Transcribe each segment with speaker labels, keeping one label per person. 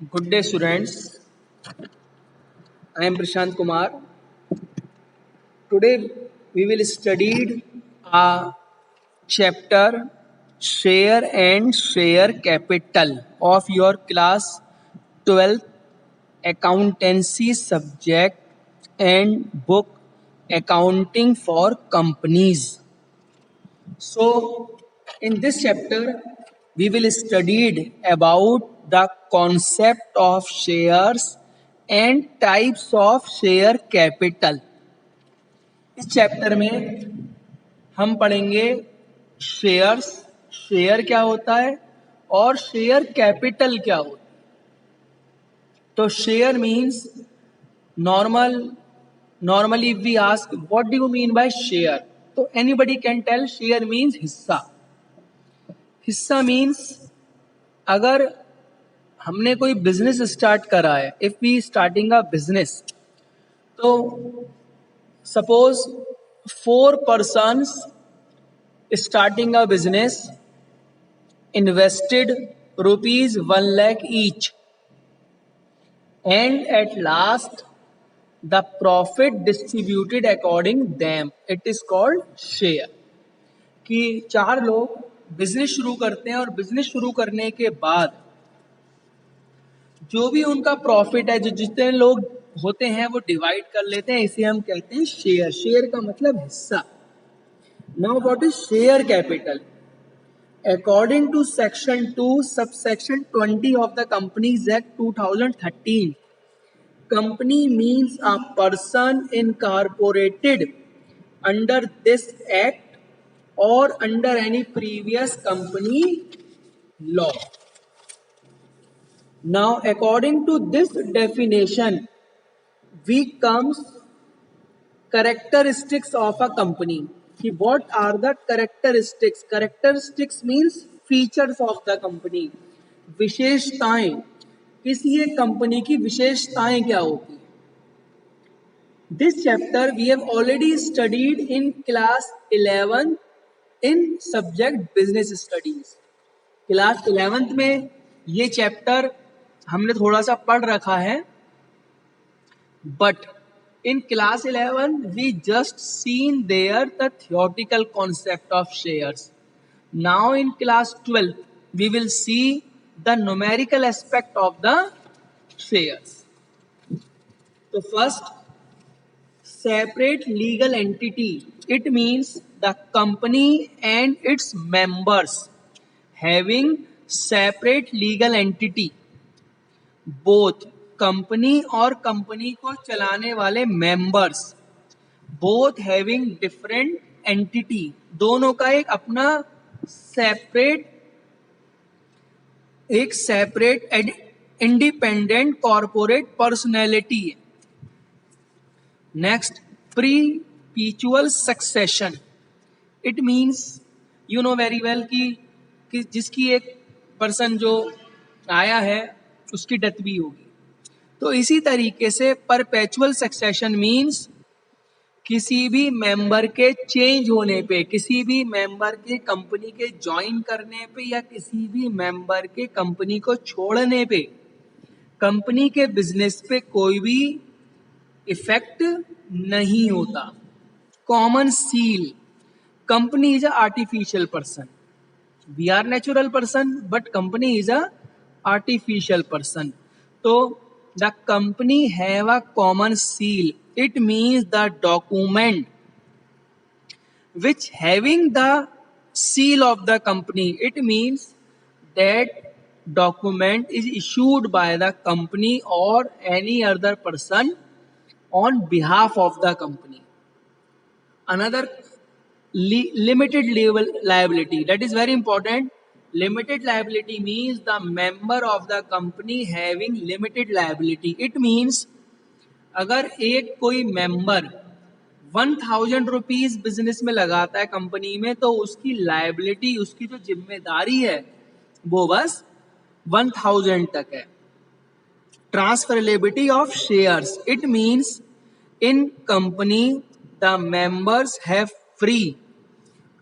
Speaker 1: Good day, students. I am Prashant Kumar. Today we will study a chapter Share and Share Capital of your class 12th accountancy subject and book Accounting for Companies. So, in this chapter, we will study about the concept of shares and types of share capital. इस chapter में हम पढ़ेंगे shares, share क्या होता है और share capital क्या होता है. तो share means normally we ask what do you mean by share. तो anybody can tell share means हिस्सा. हिस्सा मीन्स अगर हमने कोई बिजनेस स्टार्ट करा है, if we starting a business, तो suppose 4 persons starting a business invested rupees 1 lakh each and at last the profit distributed according them, it is called share. कि 4 लोग बिजनेस शुरू करते हैं और बिजनेस शुरू करने के बाद जो भी उनका प्रॉफिट है, जो जितने लोग होते हैं वो डिवाइड कर लेते हैं, इसे हम कहते हैं शेयर. शेयर का मतलब हिस्सा. Now what is share capital? According to section 2 subsection 20 of the companies act 2013, company means a person incorporated under this act or under any previous company law. Now, according to this definition, we comes characteristics of a company. कि what are the characteristics? Characteristics means features of the company. विशेषताएं, किसी एक company की विशेषताएं क्या होती है? This chapter we have already studied in class 11 in subject business studies. Class 11th में ये चैप्टर हमने थोड़ा सा पढ़ रखा है, but in class 11 we just seen there the theoretical concept of shares. Now in class 12th we will see the numerical aspect of the shares. तो first, separate legal entity. It means the company and its members having separate legal entity. Both company और company को चलाने वाले members both having different entity. दोनों का एक अपना separate independent corporate personality है. Next, perpetual succession. It means you know very well कि जिसकी एक पर्सन जो आया है उसकी डेथ भी होगी. तो इसी तरीके से परपेचुअल सक्सेशन मीन्स किसी भी मेंबर के चेंज होने पे, किसी भी मेंबर के कंपनी के ज्वाइन करने पे या किसी भी मेंबर के कंपनी को छोड़ने पे कंपनी के बिजनेस पे कोई भी इफेक्ट नहीं होता. Common seal. Company is a artificial person. We are natural person but company is a artificial person. तो the company have a common seal. It means the document which having the seal of the company. It means that document is issued by the company or any other person on behalf of the company. Another, limited liability. That is very important. Limited liability means the member of the company having limited liability. It means अगर एक कोई member 1000 rupees business में लगाता है company में, तो उसकी liability, उसकी जो जिम्मेदारी है वो बस 1000 तक है. Transferability of shares. It means in company the members have free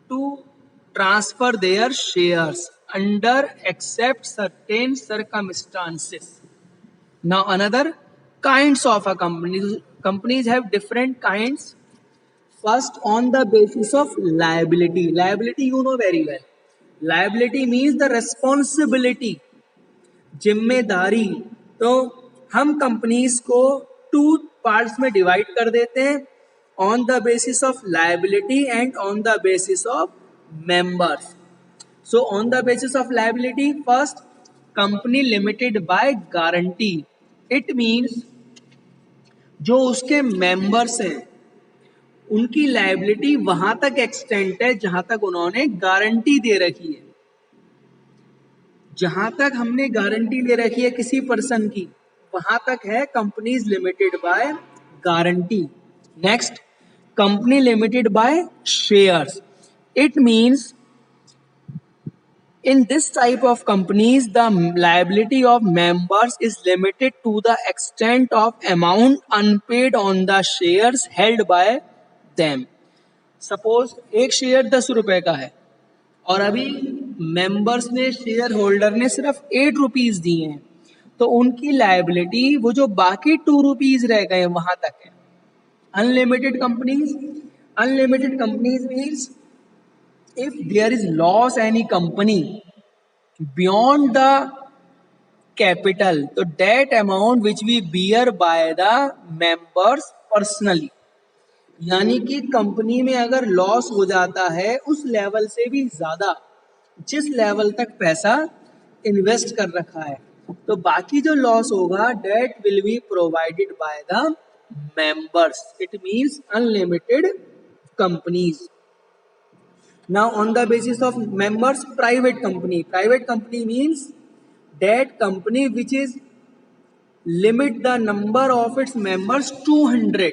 Speaker 1: to transfer their shares under except certain circumstances. Now another kinds of a company. Companies have different kinds. First, on the basis of liability. Liability you know very well. Liability means the responsibility, जिम्मेदारी. तो हम companies को two parts में divide कर देते हैं, on the basis of liability and on the basis of members. So on the basis of liability, first, company limited by guarantee. It means जो उसके मेंबर्स हैं उनकी लायबिलिटी वहां तक एक्सटेंड है जहां तक उन्होंने गारंटी दे रखी है. जहां तक हमने गारंटी ले रखी है किसी पर्सन की, वहां तक है companies limited by guarantee. Next, company limited by shares. It means in this type of companies the liability of members is limited to the extent of amount unpaid on the shares held by them. Suppose एक share 10 रुपए का है और अभी members ने, share holder ने सिर्फ 8 rupees दिए हैं, तो उनकी लायबिलिटी वो जो बाकी 2 रुपीज रह गए वहां तक है. Unlimited companies means if there is loss any company beyond the capital, so that amount which we bear by the members personally. यानी कि कंपनी में अगर लॉस हो जाता है उस लेवल से भी ज्यादा, जिस लेवल तक पैसा इन्वेस्ट कर रखा है, तो बाकी जो लॉस होगा that will be provided by the members. It means unlimited companies. Now on the basis of members, private company means that company which is limit the number of its members 200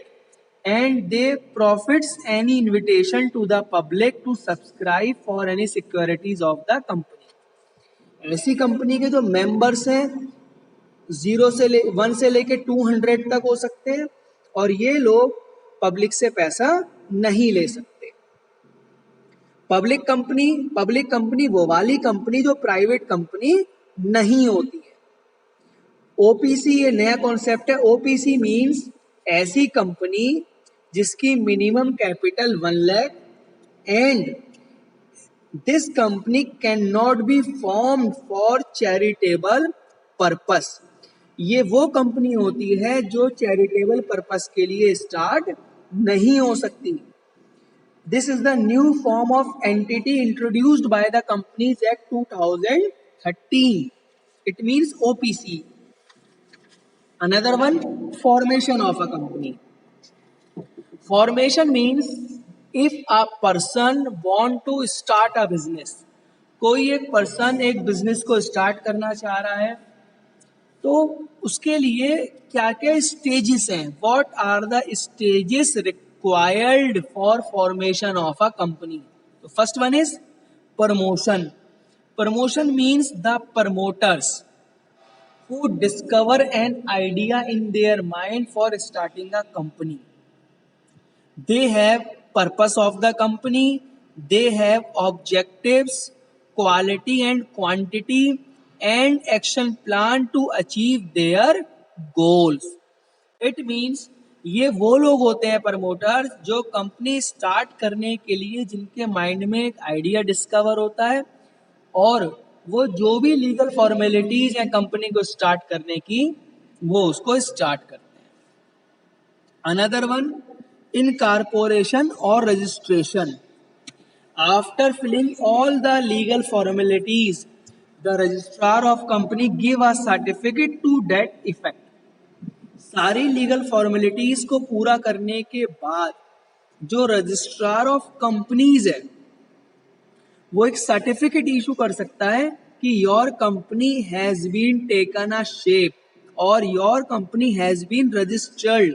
Speaker 1: and they profits any invitation to the public to subscribe for any securities of the company. ऐसी company के जो members हैं 1 से लेके 200 तक हो सकते हैं और ये लोग पब्लिक से पैसा नहीं ले सकते. पब्लिक कंपनी वो वाली कंपनी जो प्राइवेट कंपनी नहीं होती है. ओपीसी ये नया कॉन्सेप्ट है. ओपीसी मींस ऐसी कंपनी जिसकी minimum capital 1 lakh and this company can not be formed for charitable purpose. ये वो कंपनी होती है जो चैरिटेबल पर्पस के लिए स्टार्ट नहीं हो सकती. This is the new form of entity introduced by the Companies Act 2013. It means OPC. Another one, formation of a company. Formation means if a person want to start a business. कोई एक person एक business को start करना चाह रहा है, तो उसके लिए क्या क्या स्टेजेस हैं? What are the stages required for formation of a company? So first one is promotion. Promotion means the promoters who discover an idea in their mind for starting a company. They have purpose of the company, they have objectives, quality and quantity and action plan to achieve their goals. It means ये वो लोग होते हैं promoters जो company start करने के लिए जिनके माइंड में एक आइडिया डिस्कवर होता है और वो जो भी लीगल फॉर्मेलिटीज हैं कंपनी को स्टार्ट करने की वो उसको स्टार्ट करते हैं. अनदर वन, इनकॉर्पोरेशन और registration. After filling all the legal formalities the registrar of company give a certificate to that effect. सारी लीगल फॉर्मेलिटीज को पूरा करने के बाद जो रजिस्ट्रार ऑफ कंपनीज है वो एक सर्टिफिकेट इशू कर सकता है कि your company has been taken a shape और your company has been registered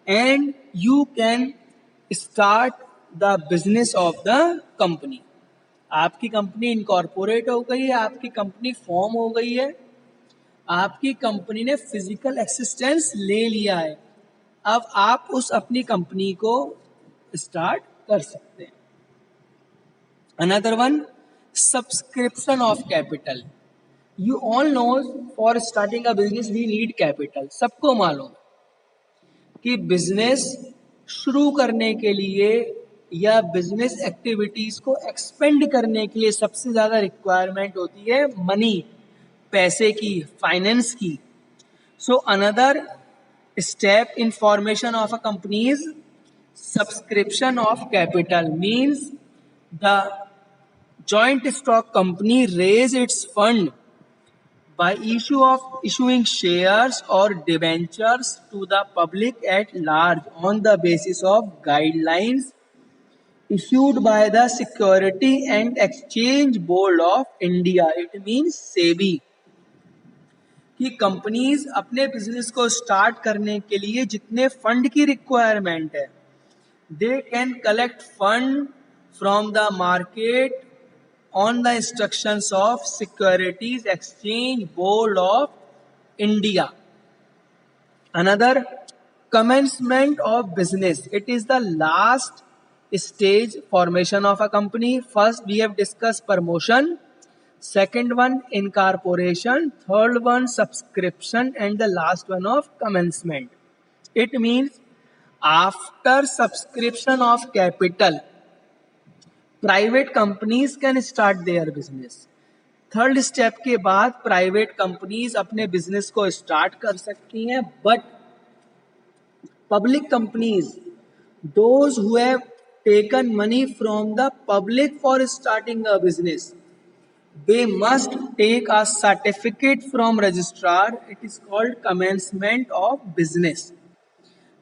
Speaker 1: and you can start the business of the company. आपकी कंपनी इनकॉर्पोरेट हो गई है, आपकी कंपनी फॉर्म हो गई है, आपकी कंपनी ने फिजिकल एक्सिस्टेंस ले लिया है, अब आप उस अपनी कंपनी को स्टार्ट कर सकते हैं. Another one, subscription of capital. You all know for starting a business we need capital. सबको मालूम है कि बिजनेस शुरू करने के लिए या बिजनेस एक्टिविटीज को एक्सपेंड करने के लिए सबसे ज्यादा रिक्वायरमेंट होती है मनी, पैसे की, फाइनेंस की. So another step in formation of a company is subscription of capital. Means the joint stock company raise its fund by issuing shares or debentures to the public at large on the basis of guidelines issued by the Security and Exchange Board of India. It means SEBI. कि companies अपने business को start करने के लिए जितने fund की requirement है, they can collect fund from the market on the instructions of securities exchange board of India. Another, commencement of business. It is the last stage formation of a company. First we have discussed promotion, second one incorporation, third one subscription, and the last one of commencement. It means after subscription of capital, private companies can start their business. Third step के बाद private companies अपने business को start कर सकती हैं, but public companies, those who have taken money from the public for starting a business, they must take a certificate from registrar. It is called commencement of business.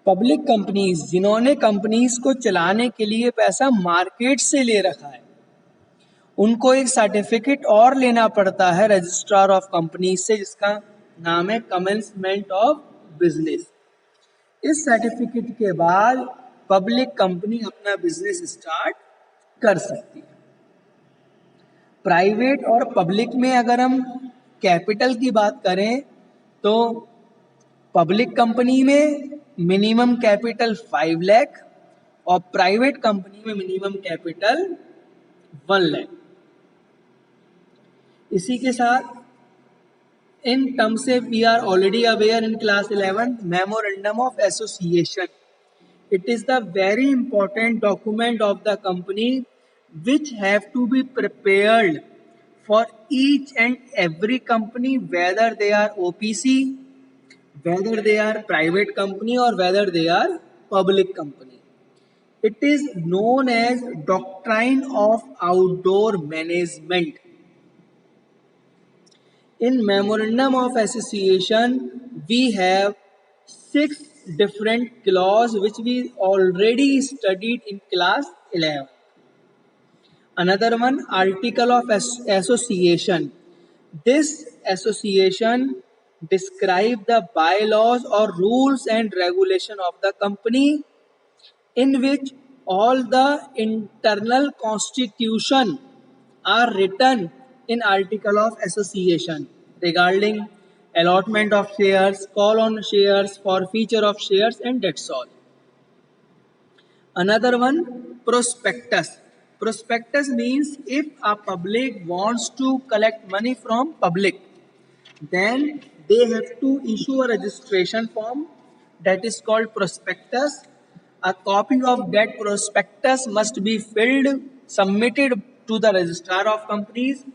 Speaker 1: Public companies जिन्होंने companies को चलाने के लिए पैसा market से ले रखा है, उनको एक सर्टिफिकेट और लेना पड़ता है रजिस्ट्रार ऑफ कंपनीज से, जिसका नाम है कमेंसमेंट ऑफ बिजनेस. इस सर्टिफिकेट के बाद पब्लिक कंपनी अपना बिजनेस स्टार्ट कर सकती है. प्राइवेट और पब्लिक में अगर हम कैपिटल की बात करें तो पब्लिक कंपनी में मिनिमम कैपिटल 5 लाख और प्राइवेट कंपनी में मिनिमम कैपिटल 1 लाख. इसी के साथ in terms of we are already aware in class 11 memorandum of association. It is the very important document of the company which have to be prepared for each and every company, whether they are OPC, whether they are private company or whether they are public company. It is known as doctrine of outdoor management. In memorandum of association, we have 6 different clauses which we already studied in class 11. Another one, article of association. This association describe the bylaws or rules and regulation of the company, in which all the internal constitution are written in article of association regarding allotment of shares, call on shares, forfeiture of shares, and that's all. Another one, prospectus. Prospectus means if a public wants to collect money from public, then they have to issue a registration form that is called prospectus. A copy of that prospectus must be filled, submitted to the registrar of companies,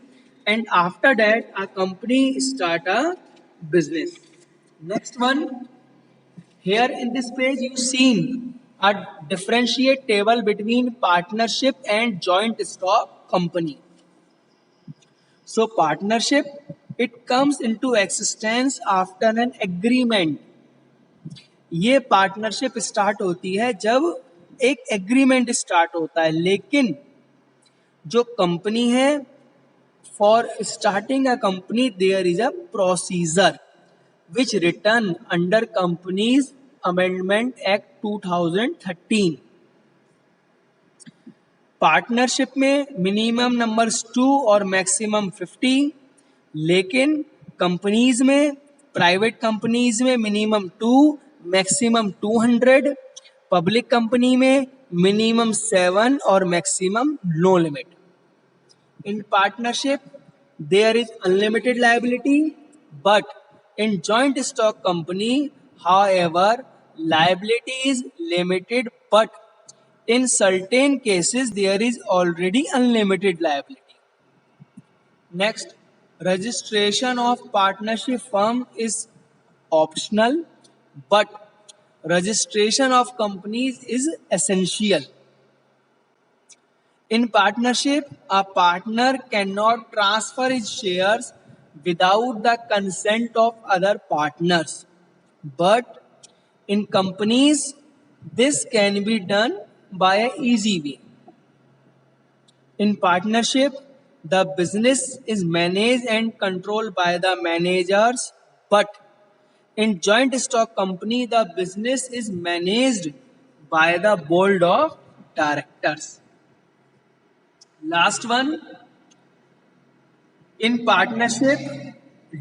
Speaker 1: and after that a company start a business. Next one, here in this page you seen a differentiate table between partnership and joint stock company. So partnership, it comes into existence after an agreement. ये partnership start होती है जब एक agreement start होता है, लेकिन जो company है, for starting a company there is a procedure which written under Companies Amendment Act 2013. Partnership में मिनिमम नंबर्स 2 और मैक्सिमम 50, लेकिन कंपनीज में, प्राइवेट कंपनीज में मिनिमम 2, मैक्सिमम 200, पब्लिक कंपनी में मिनिमम 7 और maximum no limit. In partnership, there is unlimited liability, but in joint stock company, however, liability is limited, but in certain cases there is already unlimited liability. Next, registration of partnership firm is optional, but registration of companies is essential. In partnership, a partner cannot transfer his shares without the consent of other partners. But in companies, this can be done by an easy way. In partnership, the business is managed and controlled by the managers, but in joint stock company, the business is managed by the board of directors. Last one, in partnership,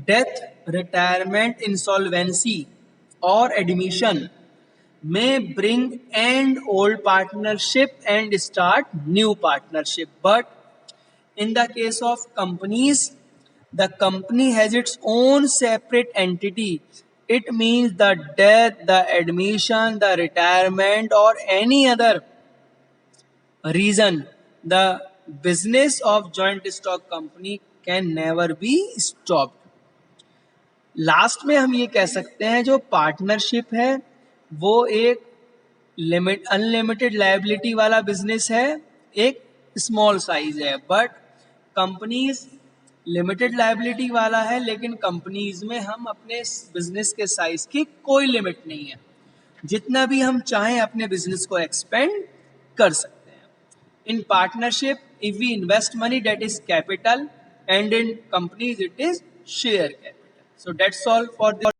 Speaker 1: death, retirement, insolvency, or admission may bring end old partnership and start new partnership. But in the case of companies, the company has its own separate entity. It means the death, the admission, the retirement, or any other reason, the business of joint stock company can never be stopped. Last में हम ये कह सकते हैं जो partnership है वो एक लिमिट अनलिमिटेड लायबिलिटी वाला बिजनेस है, एक स्मॉल साइज है, बट कंपनीज लिमिटेड लायबिलिटी वाला है, लेकिन कंपनीज में हम अपने बिजनेस के साइज की कोई लिमिट नहीं है, जितना भी हम चाहें अपने बिजनेस को एक्सपेंड कर सकते हैं. In partnership, if we invest money, that is capital, and in companies, it is share capital. So that's all for this.